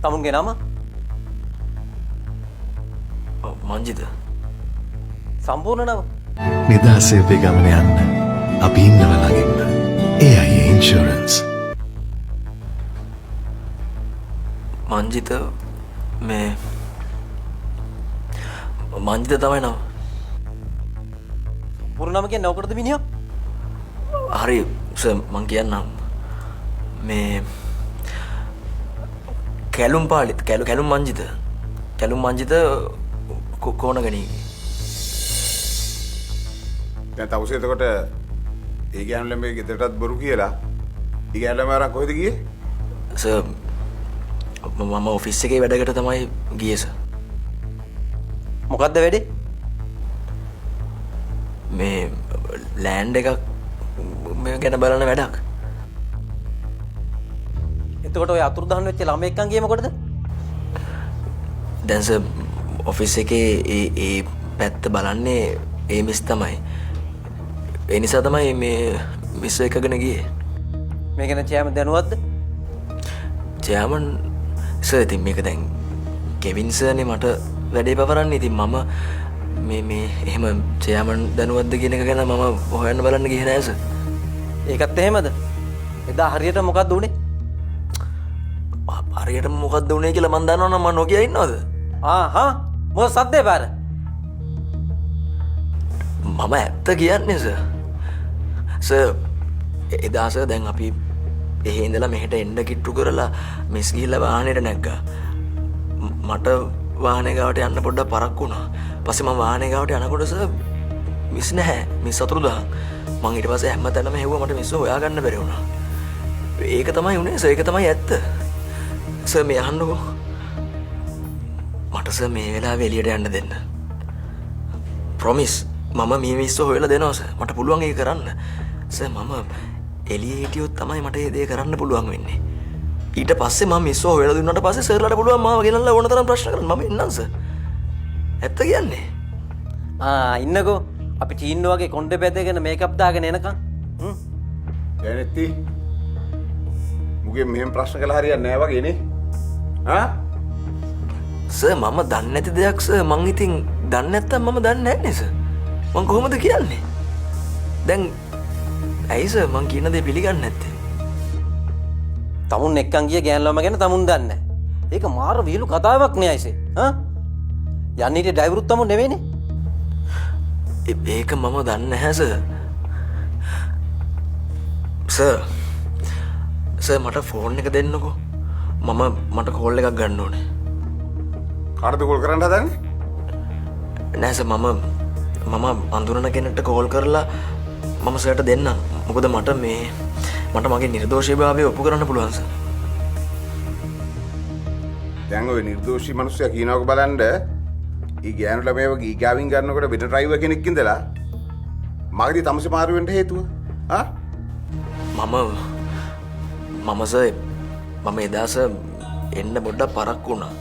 තමුන්ගේ නම මංජිත. සම්පූර්ණ නම නිදහසේ අපේ ගමන යන්න අපි ඉන්නව ළඟින්ම. AIA insurance. මංජිත මේ මංජිත තමයි නම. පුරු නම කියන්නේ ඔකටද මිනිහා? හරි සර් මං කියන්නම්. මේ කැලුම් පාලිත් කැලුම් මංජිත. කැලුම් මංජිත කොන ගණී. දැන් තවුසේ එතකොට ඒ ගෑනු ළමයි ගෙදරටත් බොරු කියලා. ඒ ගෑනු ළමයි අරන් කොහෙද ගියේ? සර් මම ඔෆිස් එකේ වැඩකට තමයි ගියේ සර්. මොකද්ද වැඩේ? මේ ලෑන්ඩ් එකක් මේ ගැන බලන වැඩක්. එතකොට ඔය අතුරුදහන් වෙච්ච ළමයි එක්කන් ගියේ මොකටද? දැන් සර් ඔෆිස් එකේ ඒ පැත්ත බලන්නේ ඒ මිස් තමයි. ඒ නිසා තමයි මේ මිස් එකගෙන ගියේ. මේ ගැන චෑමන් දැනුවත්ද? චෑමන් සර් ඉතින් මේක දැන් කෙවින් සර්නේ මට වැඩේ පවරන්නේ. ඉතින් මම මේ එහෙම චෑමන් දැනුවත්ද කියන එක ගැන මම හොයන්න බලන්න ගියේ නෑ සර්. ඒකත් එහෙමද? එදා හරියට මොකද්ද උනේ? හරියට මොකද්ද උනේ කියලා මන් දන්නවනම් මම නොකිය ඉන්නවද? ආහා මොකද සද්දේ පාර? මම ඇත්ත කියන්නේ සර්. සර් එදා සර් දැන් අපි එහෙ ඉඳලා මෙහෙට එන්න කිට්ටු කරලා මිස් ගිහිල්ලා වාහනේට නැග්ගා. මට වාහනේ ගාවට යන්න පොඩ්ඩක් පරක්කු වුණා. පස්සේ මම වාහනේ ගාවට යනකොට සර් මිස් නැහැ. මිස් අතුරුදහන්. මං ඊට පස්සේ හැමතැනම හෙව්වා මට මිස් හොයාගන්න බැරි වුණා. ඒක තමයි උනේ සර්. ඒක තමයි ඇත්ත. සර් මේ අහන්නකෝ. මට සර් මේ වෙලාවේ එළියට යන්න දෙන්න. ප්‍රොමිස් මම මේ මිස් හොයලා දෙනවා සර්. මට පුළුවන් ඒක කරන්න. සර් මම එළියේ හිටියොත් තමයි මට මේ දේ කරන්න පුළුවන් වෙන්නේ. ඊට පස්සේ මම මිස් හොයලා දුන්නාට පස්සේ සර්ලාට පුළුවන් මාව ගෙනල්ලා ඕන තරම් ප්‍රශ්න කරන්න. මම එන්නම් සර්. ඇත්ත කියන්නේ. ඉන්නකෝ අපි චීන්න වගේ කොණ්ඩේ බැදගෙන මේකප් දාගෙන එනකන්. දැනෙtti මුගේ මෙහෙම ප්‍රශ්න කළා හරියන්නේ නැහැ වගේ නේ. සර් මම දන්නේ නැති දෙයක් සර්. මං ඉතින් දන්නේ නැත්තම් මම දන්නේ නැහැ නේ සර්. මං කොහොමද කියන්නේ? දැන් ඇයි සර් මං කියන දේ පිළිගන්නේ නැත්තේ? තමුන් එක්කන් ගිය ගෑනු ළම ගැන තමුන් දන්නේ නැහැ. ඒක මාර විහිළු කතාවක් නේ අයිසේ. යන්නේ ඉතින් ඩ්‍රයිවරුත් තමුන් නෙවෙයිනේ. ඒක මම දන්නේ නැහැ සර්. සර් මට ෆෝන් එක දෙන්නකෝ. මට කෝල් එකක් ගන්න ඕනේ. කාටද කෝල් කරන්න හදන්නේ? නෑ සර් මම අඳුරන කෙනෙක්ට කෝල් කරලා මම සර්ට දෙන්නම්. මොකද මට මගේ නිර්දෝෂීභාවය ඔප්පු කරන්න පුළුවන් සර්. දැන් ඔය නිර්දෝෂී මිනිස්සයා කියනවාක බලන්න ඊ ගෑනු ළමයව ගීගාවින් ගන්නකොට වෙන ඩ්‍රයිවර් කෙනෙක් ඉඳලා මගදී තමසේ මාරු වෙන්න හේතුව මම සර් මම එදා සර් එන්න පොඩ්ඩක් පරක්කු වුණා.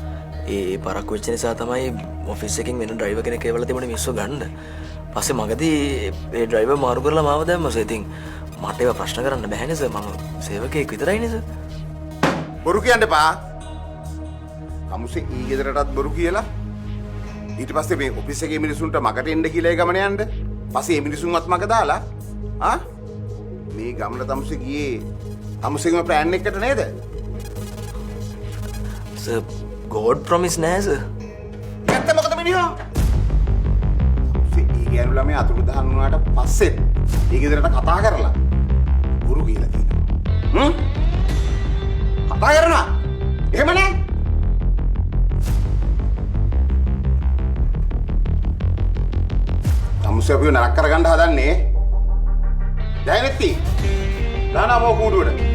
ඒ පරක්කු වෙච්ච නිසා තමයි ඔෆිස් එකකින් වෙන ඩ්‍රයිවර් කෙනෙක් එවලා තිබුණේ මිස්සෝ ගන්න. පස්සේ මගදී ඒ ඩ්‍රයිවර් මාරු කරලා මාව දැම්මා සර්. ඉතින් මට ඒවා ප්‍රශ්න කරන්න බැහැනේ සර්. මම සේවකයෙක් විතරයිනේ සර්. බොරු කියන්න එපා. තමුසේ ඊ ගෙදරටත් බොරු කියලා ඊට පස්සේ මේ ඔෆිස් එකේ මිනිසුන්ට මගට එන්න කියලා ඒ ගමන යන්න. පස්සේ මේ මිනිසුන්වත් මග දාලා මේ ගමන තමුසේ ගියේ තමුසේගම ප්ලෑන් එකකට නේද? සර් ගෝඩ් ප්‍රොමිස් නෑ සර්. ඇත්ත මොකද මිනිහා? ඊ ගෑනු ළමයා අතුරුදහන් වුණාට පස්සේ ඒ ගෙදරට කතා කරලා බොරු කියලා කියනවා. කතා කරනවා. එහෙම නෑ. තමුසේ අපිව නරක කරගන්න හදන්නේ. දැනෙtti. දානවා කූඩුවට.